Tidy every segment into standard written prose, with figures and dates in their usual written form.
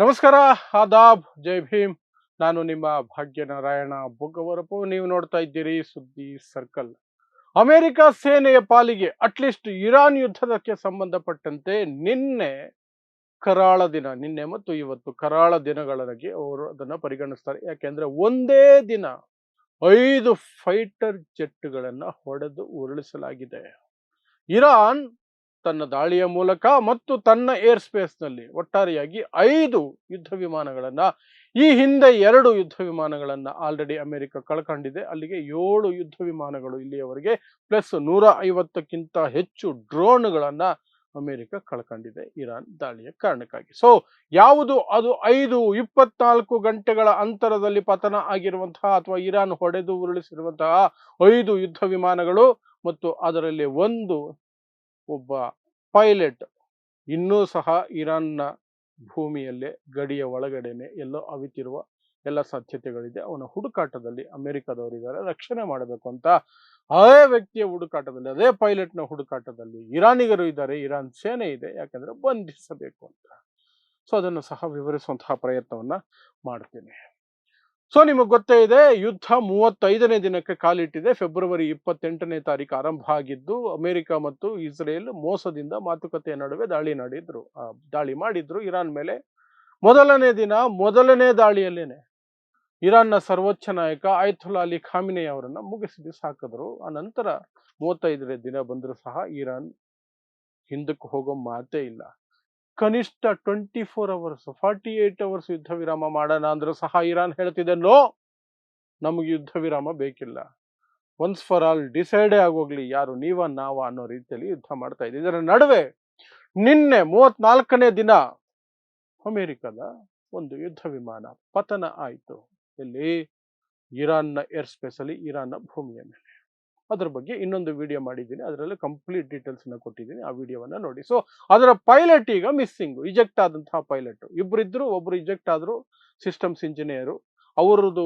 ನಮಸ್ಕಾರ, ಆದಾಬ್, ಜೈ ಭೀಮ್. ನಾನು ನಿಮ್ಮ ಭಾಗ್ಯನಾರಾಯಣ ಬೊಗ್ಗವರಪು. ನೀವು ನೋಡ್ತಾ ಇದ್ದೀರಿ ಸುದ್ದಿ ಸರ್ಕಲ್. ಅಮೆರಿಕ ಸೇನೆಯ ಪಾಲಿಗೆ ಅಟ್ಲೀಸ್ಟ್ ಇರಾನ್ ಯುದ್ಧದಕ್ಕೆ ಸಂಬಂಧಪಟ್ಟಂತೆ ನಿನ್ನೆ ಮತ್ತು ಇವತ್ತು ಕರಾಳ ದಿನಗಳಾಗಿ ಅವರು ಅದನ್ನು ಪರಿಗಣಿಸ್ತಾರೆ. ಯಾಕೆಂದ್ರೆ ಒಂದೇ ದಿನ 5 ಫೈಟರ್ ಜೆಟ್ಗಳನ್ನು ಹೊಡೆದು ಉರುಳಿಸಲಾಗಿದೆ. ಇರಾನ್ ತನ್ನ ದಾಳಿಯ ಮೂಲಕ ಮತ್ತು ತನ್ನ ಏರ್ ಸ್ಪೇಸ್ನಲ್ಲಿ ಒಟ್ಟಾರೆಯಾಗಿ 5 ಯುದ್ಧ ವಿಮಾನಗಳನ್ನ, ಈ ಹಿಂದೆ 2 ಯುದ್ಧ ವಿಮಾನಗಳನ್ನ ಆಲ್ರೆಡಿ ಅಮೆರಿಕ ಕಳ್ಕೊಂಡಿದೆ. ಅಲ್ಲಿಗೆ 7 ಯುದ್ಧ ವಿಮಾನಗಳು ಇಲ್ಲಿಯವರೆಗೆ, ಪ್ಲಸ್ 150ಕ್ಕಿಂತ ಹೆಚ್ಚು ಡ್ರೋನ್ಗಳನ್ನ ಅಮೆರಿಕ ಕಳ್ಕೊಂಡಿದೆ ಇರಾನ್ ದಾಳಿಯ ಕಾರಣಕ್ಕಾಗಿ. ಸೊ ಯಾವುದು ಅದು 24 ಗಂಟೆಗಳ ಅಂತರದಲ್ಲಿ ಪತನ ಆಗಿರುವಂತಹ ಅಥವಾ ಇರಾನ್ ಹೊಡೆದು ಉರುಳಿಸಿರುವಂತಹ 5 ಯುದ್ಧ ವಿಮಾನಗಳು ಮತ್ತು ಅದರಲ್ಲಿ ಒಬ್ಬ ಪೈಲಟ್ ಇನ್ನೂ ಸಹ ಇರಾನ್ನ ಭೂಮಿಯಲ್ಲೇ ಗಡಿಯ ಒಳಗಡೆನೆ ಎಲ್ಲೋ ಅವಿತಿರುವ ಎಲ್ಲ ಸಾಧ್ಯತೆಗಳಿದೆ. ಅವನ ಹುಡುಕಾಟದಲ್ಲಿ ಅಮೆರಿಕದವರಿದ್ದಾರೆ. ರಕ್ಷಣೆ ಮಾಡಬೇಕು ಅಂತ ಅದೇ ವ್ಯಕ್ತಿಯ ಹುಡುಕಾಟದಲ್ಲಿ, ಅದೇ ಪೈಲಟ್ನ ಹುಡುಕಾಟದಲ್ಲಿ ಇರಾನಿಗರು ಇದ್ದಾರೆ, ಇರಾನ್ ಸೇನೆ ಇದೆ. ಯಾಕಂದ್ರೆ ಬಂಧಿಸಬೇಕು ಅಂತ. ಸೊ ಅದನ್ನು ಸಹ ವಿವರಿಸುವಂತಹ ಪ್ರಯತ್ನವನ್ನ ಮಾಡ್ತೀನಿ. ಸೊ ನಿಮಗೆ ಗೊತ್ತೇ ಇದೆ, ಯುದ್ಧ 35ನೇ ದಿನಕ್ಕೆ ಕಾಲಿಟ್ಟಿದೆ. ಫೆಬ್ರವರಿ 28ನೇ ತಾರೀಕು ಆರಂಭ ಆಗಿದ್ದು ಅಮೆರಿಕ ಮತ್ತು ಇಸ್ರೇಲ್ ಮೋಸದಿಂದ ಮಾತುಕತೆಯ ನಡುವೆ ದಾಳಿ ಮಾಡಿದ್ರು ಇರಾನ್ ಮೇಲೆ. ಮೊದಲನೇ ದಾಳಿಯಲ್ಲೇನೆ ಇರಾನ್ನ ಸರ್ವೋಚ್ಚ ನಾಯಕ ಆಯತುಲ್ಲಾ ಅಲಿ ಖಾಮಿನಿ ಅವರನ್ನ ಮುಗಿಸಿ ಬಿಸಾಕಿದ್ರು. ಆ ನಂತರ 35ನೇ ದಿನ ಬಂದರೂ ಸಹ ಇರಾನ್ ಹಿಂದಕ್ಕೆ ಹೋಗೋ ಮಾತೇ ಇಲ್ಲ. ಕನಿಷ್ಠ 24 ಅವರ್ಸ್ 48 ಅವರ್ಸ್ ಯುದ್ಧ ವಿರಾಮ ಮಾಡೋಣ ಅಂದ್ರೂ ಸಹ ಇರಾನ್ ಹೇಳ್ತಿದೆ, ನೋ, ನಮಗೆ ಯುದ್ಧ ವಿರಾಮ ಬೇಕಿಲ್ಲ, ಒನ್ಸ್ ಫಾರ್ ಆಲ್ ಡಿಸೈಡೇ ಆಗೋಗ್ಲಿ, ಯಾರು ನೀವ ನಾವ ಅನ್ನೋ ರೀತಿಯಲ್ಲಿ ಯುದ್ಧ ಮಾಡ್ತಾ ಇದೆ. ಇದರ ನಡುವೆ ನಿನ್ನೆ 34ನೇ ದಿನ ಅಮೆರಿಕದ ಒಂದು ಯುದ್ಧ ವಿಮಾನ ಪತನ ಆಯಿತು. ಇಲ್ಲಿ ಇರಾನ್ನ ಏರ್ ಸ್ಪೇಸ್ ಅಲ್ಲಿ, ಇರಾನ್ನ ಭೂಮಿಯ ಮೇಲೆ. ಅದ್ರ ಬಗ್ಗೆ ಇನ್ನೊಂದು ವಿಡಿಯೋ ಮಾಡಿದ್ದೀನಿ, ಅದರಲ್ಲಿ ಕಂಪ್ಲೀಟ್ ಡೀಟೇಲ್ಸ್ ಕೊಟ್ಟಿದ್ದೀನಿ, ಆ ವಿಡಿಯೋವನ್ನ ನೋಡಿ. ಸೊ ಅದರ ಪೈಲಟ್ ಈಗ ಮಿಸ್ಸಿಂಗ್, ಇಜೆಕ್ಟ್ ಆದಂತಹ ಪೈಲಟ್ ಇಬ್ಬರಿದ್ರು. ಒಬ್ರು ಇಜೆಕ್ಟ್ ಆದ್ರು, ಸಿಸ್ಟಮ್ಸ್ ಇಂಜಿನಿಯರು. ಅವರದ್ದು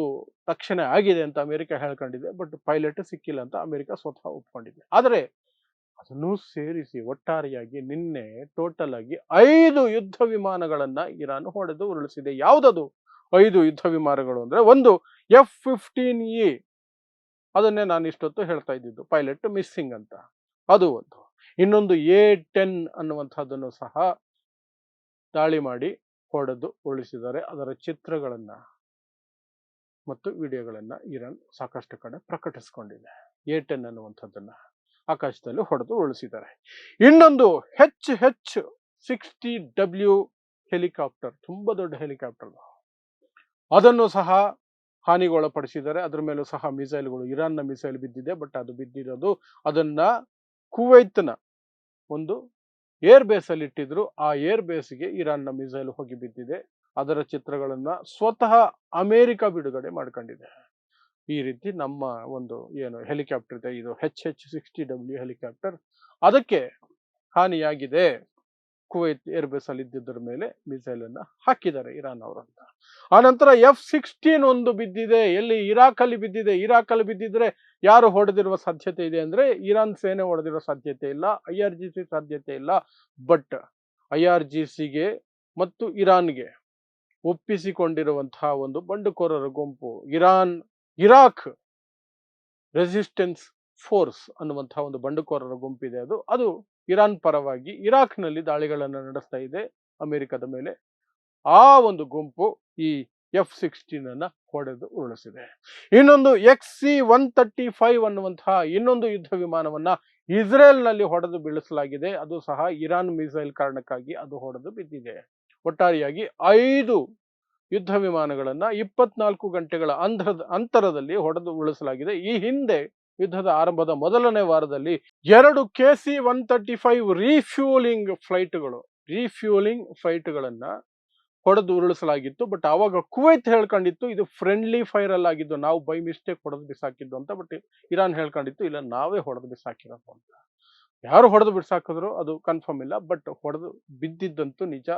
ತಕ್ಷಣ ಆಗಿದೆ ಅಂತ ಅಮೆರಿಕ ಹೇಳ್ಕೊಂಡಿದೆ, ಬಟ್ ಪೈಲಟ್ ಸಿಕ್ಕಿಲ್ಲ ಅಂತ ಅಮೆರಿಕ ಸ್ವತಃ ಒಪ್ಕೊಂಡಿದೆ. ಆದರೆ ಅದನ್ನು ಸೇರಿಸಿ ಒಟ್ಟಾರೆಯಾಗಿ ನಿನ್ನೆ ಟೋಟಲ್ ಆಗಿ 5 ಯುದ್ಧ ವಿಮಾನಗಳನ್ನ ಇರಾನ್ ಹೊಡೆದು ಉರುಳಿಸಿದೆ. ಯಾವುದದು 5 ಯುದ್ಧ ವಿಮಾನಗಳು ಅಂದ್ರೆ, ಒಂದು F-15E, ಅದನ್ನೇ ನಾನು ಇಷ್ಟೊತ್ತು ಹೇಳ್ತಾ ಇದ್ದಿದ್ದು, ಪೈಲಟ್ ಮಿಸ್ಸಿಂಗ್ ಅಂತ, ಅದು ಒಂದು. ಇನ್ನೊಂದು A-10 ಅನ್ನುವಂಥದ್ದನ್ನು ಸಹ ದಾಳಿ ಮಾಡಿ ಹೊಡೆದು ಉರುಳಿಸಿದ್ದಾರೆ. ಅದರ ಚಿತ್ರಗಳನ್ನ ಮತ್ತು ವಿಡಿಯೋಗಳನ್ನ ಇರಾನ್ ಸಾಕಷ್ಟು ಕಡೆ ಪ್ರಕಟಿಸಿಕೊಂಡಿದೆ. A-10 ಅನ್ನುವಂಥದ್ದನ್ನ ಆಕಾಶದಲ್ಲಿ ಹೊಡೆದು ಉರುಳಿಸಿದ್ದಾರೆ. ಇನ್ನೊಂದು HH-60W ಹೆಲಿಕಾಪ್ಟರ್, ತುಂಬಾ ದೊಡ್ಡ ಹೆಲಿಕಾಪ್ಟರ್, ಅದನ್ನು ಸಹ ಹಾನಿಗೊಳಪಡಿಸಿದ್ದಾರೆ. ಅದರ ಮೇಲೂ ಸಹ ಮಿಸೈಲ್ಗಳು, ಇರಾನ್ನ ಮಿಸೈಲ್ ಬಿದ್ದಿದೆ. ಬಟ್ ಅದು ಬಿದ್ದಿರೋದು ಅದನ್ನ ಕುವೈತ್ನ ಒಂದು ಏರ್ ಬೇಸ್ ಅಲ್ಲಿ ಇಟ್ಟಿದ್ರು. ಆ ಏರ್ ಬೇಸ್ಗೆ ಇರಾನ್ನ ಮಿಸೈಲ್ ಹೋಗಿ ಬಿದ್ದಿದೆ. ಅದರ ಚಿತ್ರಗಳನ್ನ ಸ್ವತಃ ಅಮೆರಿಕ ಬಿಡುಗಡೆ ಮಾಡ್ಕೊಂಡಿದೆ. ಈ ರೀತಿ ನಮ್ಮ ಒಂದು ಏನು ಹೆಲಿಕಾಪ್ಟರ್ ಇದೆ, ಇದು HH-60W ಹೆಲಿಕಾಪ್ಟರ್, ಅದಕ್ಕೆ ಹಾನಿಯಾಗಿದೆ. ಕುವೈತ್ ಏರ್ ಬೇಸ್ ಅಲ್ಲಿ ಇದ್ದಿದ್ದರ ಮೇಲೆ ಮಿಸೈಲ್ ಅನ್ನ ಹಾಕಿದ್ದಾರೆ ಇರಾನ್ ಅವರಂತ. ಆನಂತರ F-16 ಒಂದು ಬಿದ್ದಿದೆ. ಎಲ್ಲಿ? ಇರಾಕ್ ಅಲ್ಲಿ ಬಿದ್ದಿದೆ. ಇರಾಕ್ ಅಲ್ಲಿ ಬಿದ್ದಿದ್ರೆ ಯಾರು ಹೊಡೆದಿರುವ ಸಾಧ್ಯತೆ ಇದೆ ಅಂದ್ರೆ, ಇರಾನ್ ಸೇನೆ ಹೊಡೆದಿರುವ ಸಾಧ್ಯತೆ ಇಲ್ಲ, IRGC ಸಾಧ್ಯತೆ ಇಲ್ಲ. ಬಟ್ IRGCಗೆ ಮತ್ತು ಇರಾನ್ಗೆ ಒಪ್ಪಿಸಿಕೊಂಡಿರುವಂತಹ ಒಂದು ಬಂಡುಕೋರರ ಗುಂಪು ಇರಾಕ್ ರೆಸಿಸ್ಟೆನ್ಸ್ ಫೋರ್ಸ್ ಅನ್ನುವಂತಹ ಒಂದು ಬಂಡುಕೋರರ ಗುಂಪಿದೆ. ಅದು ಇರಾನ್ ಪರವಾಗಿ ಇರಾಕ್ನಲ್ಲಿ ದಾಳಿಗಳನ್ನು ನಡೆಸ್ತಾ ಇದೆ ಅಮೆರಿಕದ ಮೇಲೆ. ಆ ಒಂದು ಗುಂಪು ಈ F-16 ಅನ್ನ ಹೊಡೆದು ಉರುಳಿಸಿದೆ. ಇನ್ನೊಂದು XC-135 ಅನ್ನುವಂತಹ ಇನ್ನೊಂದು ಯುದ್ಧ ವಿಮಾನವನ್ನ ಇಸ್ರೇಲ್ನಲ್ಲಿ ಹೊಡೆದು ಬೀಳಿಸಲಾಗಿದೆ. ಅದು ಸಹ ಇರಾನ್ ಮಿಸೈಲ್ ಕಾರಣಕ್ಕಾಗಿ ಅದು ಹೊಡೆದು ಬಿದ್ದಿದೆ. ಒಟ್ಟಾರೆಯಾಗಿ 5 ಯುದ್ಧ ವಿಮಾನಗಳನ್ನ 24 ಗಂಟೆಗಳ ಅಂತರದಲ್ಲಿ ಹೊಡೆದು ಉರುಳಿಸಲಾಗಿದೆ. ಈ ಹಿಂದೆ ಯುದ್ಧದ ಆರಂಭದ ಮೊದಲನೇ ವಾರದಲ್ಲಿ 2 KC-135 ರೀಫ್ಯೂಲಿಂಗ್ ಫ್ಲೈಟ್ಗಳನ್ನ ಹೊಡೆದು ಉರುಳಿಸಲಾಗಿತ್ತು. ಬಟ್ ಆವಾಗ ಕುವೈತ್ ಹೇಳ್ಕೊಂಡಿತ್ತು ಇದು ಫ್ರೆಂಡ್ಲಿ ಫೈರ್ ಅಲ್ಲಾಗಿದ್ದು, ನಾವು ಬೈ ಮಿಸ್ಟೇಕ್ ಹೊಡೆದು ಬಿಸಾಕಿದ್ದು ಅಂತ. ಬಟ್ ಇರಾನ್ ಹೇಳ್ಕೊಂಡಿತ್ತು ಇಲ್ಲ, ನಾವೇ ಹೊಡೆದು ಬಿಸಾಕಿರೋದು ಅಂತ. ಯಾರು ಹೊಡೆದು ಬಿಸಾಕಿದ್ರು ಅದು ಕನ್ಫರ್ಮ್ ಇಲ್ಲ, ಬಟ್ ಹೊಡೆದು ಬಿದ್ದಿದ್ದಂತೂ ನಿಜ.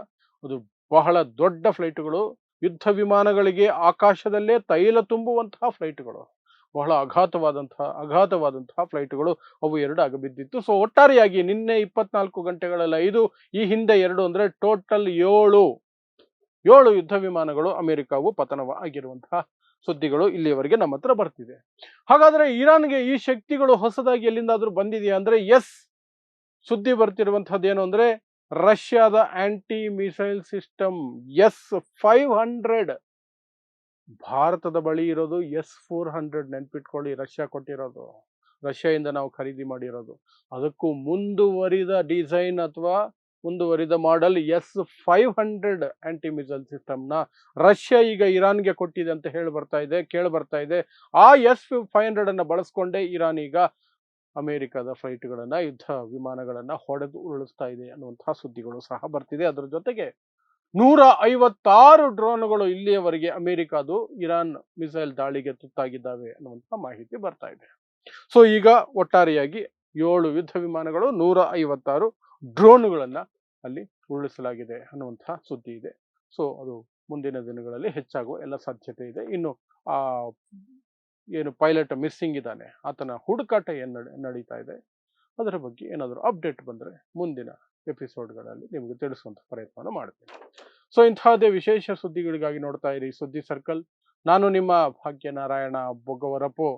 ಅದು ಬಹಳ ದೊಡ್ಡ ಫ್ಲೈಟ್ಗಳು, ಯುದ್ಧ ವಿಮಾನಗಳಿಗೆ ಆಕಾಶದಲ್ಲೇ ತೈಲ ತುಂಬುವಂತಹ ಫ್ಲೈಟ್ಗಳು, ಬಹಳ ಅಘಾತವಾದಂತಹ ಫ್ಲೈಟ್ಗಳು, ಅವು 2 ಆಗ ಬಿದ್ದಿತ್ತು. ಸೊ ಒಟ್ಟಾರೆಯಾಗಿ ನಿನ್ನೆ 24 ಗಂಟೆಗಳಲ್ಲಿ 5, ಈ ಹಿಂದೆ 2 ಅಂದ್ರೆ ಟೋಟಲ್ 7 7 ಯುದ್ಧ ವಿಮಾನಗಳು ಅಮೆರಿಕವು ಪತನವಾಗಿರುವಂತಹ ಸುದ್ದಿಗಳು ಇಲ್ಲಿಯವರೆಗೆ ನಮ್ಮ ಹತ್ರ ಬರ್ತಿದೆ. ಹಾಗಾದ್ರೆ ಇರಾನ್ಗೆ ಈ ಶಕ್ತಿಗಳು ಹೊಸದಾಗಿ ಎಲ್ಲಿಂದಾದ್ರೂ ಬಂದಿದೆಯಾ ಅಂದ್ರೆ ಎಸ್, ಸುದ್ದಿ ಬರ್ತಿರುವಂತಹದ್ದು ಏನು ಅಂದ್ರೆ ರಷ್ಯಾದ ಆಂಟಿ ಮಿಸೈಲ್ ಸಿಸ್ಟಮ್ S-500 ಭಾರತದ ಬಳಿ ಇರೋದು S-400. ನೆನ್ಪಿಟ್ಕೊಳ್ಳಿ, ರಷ್ಯಾ ಕೊಟ್ಟಿರೋದು, ರಷ್ಯಾದಿಂದ ನಾವು ಖರೀದಿ ಮಾಡಿರೋದು. ಅದಕ್ಕೂ ಮುಂದುವರಿದ ಡಿಸೈನ್ ಅಥವಾ ಮುಂದುವರಿದ ಮಾಡೆಲ್ S-500 ಆಂಟಿ ಮಿಸೈಲ್ ಸಿಸ್ಟಮ್ನ ರಷ್ಯಾ ಈಗ ಇರಾನ್ಗೆ ಕೊಟ್ಟಿದೆ ಅಂತ ಕೇಳಿ ಬರ್ತಾ ಇದೆ. ಆ S-500 ಅನ್ನ ಬಳಸ್ಕೊಂಡೇ ಇರಾನ್ ಈಗ ಅಮೆರಿಕದ ಫ್ಲೈಟ್ಗಳನ್ನ, ಯುದ್ಧ ವಿಮಾನಗಳನ್ನ ಹೊಡೆದು ಉರುಳಿಸ್ತಾ ಇದೆ ಅನ್ನುವಂತಹ ಸುದ್ದಿಗಳು ಸಹ ಬರ್ತಿದೆ. ಅದರ ಜೊತೆಗೆ 156 ಡ್ರೋನ್ಗಳು ಇಲ್ಲಿಯವರೆಗೆ ಅಮೆರಿಕದು ಇರಾನ್ ಮಿಸೈಲ್ ದಾಳಿಗೆ ತುತ್ತಾಗಿದ್ದಾವೆ ಅನ್ನುವಂತಹ ಮಾಹಿತಿ ಬರ್ತಾ ಇದೆ. ಸೊ ಈಗ ಒಟ್ಟಾರೆಯಾಗಿ 7 ಯುದ್ಧ ವಿಮಾನಗಳು, 156 ಡ್ರೋನ್ಗಳನ್ನ ಅಲ್ಲಿ ಉರುಳಿಸಲಾಗಿದೆ ಅನ್ನುವಂತಹ ಸುದ್ದಿ ಇದೆ. ಸೊ ಅದು ಮುಂದಿನ ದಿನಗಳಲ್ಲಿ ಹೆಚ್ಚಾಗುವ ಎಲ್ಲ ಸಾಧ್ಯತೆ ಇದೆ. ಇನ್ನು ಆ ಏನು ಪೈಲಟ್ ಮಿಸ್ಸಿಂಗ್ ಇದ್ದಾನೆ, ಆತನ ಹುಡುಕಾಟ ಏನು ನಡೀತಾ ಇದೆ, ಅದರ ಬಗ್ಗೆ ಏನಾದರೂ ಅಪ್ಡೇಟ್ ಬಂದರೆ ಮುಂದಿನ ಎಪಿಸೋಡ್ಗಳಲ್ಲಿ ನಿಮಗೆ ತಿಳಿಸುವಂಥ ಪ್ರಯತ್ನವನ್ನು ಮಾಡ್ತೀನಿ. ಸೊ ಇಂತಹದೇ ವಿಶೇಷ ಸುದ್ದಿಗಳಿಗಾಗಿ ನೋಡ್ತಾ ಇರಿ ಸುದ್ದಿ ಸರ್ಕಲ್. ನಾನು ನಿಮ್ಮ ಭಾಗ್ಯನಾರಾಯಣ ಬೊಗವರಪು.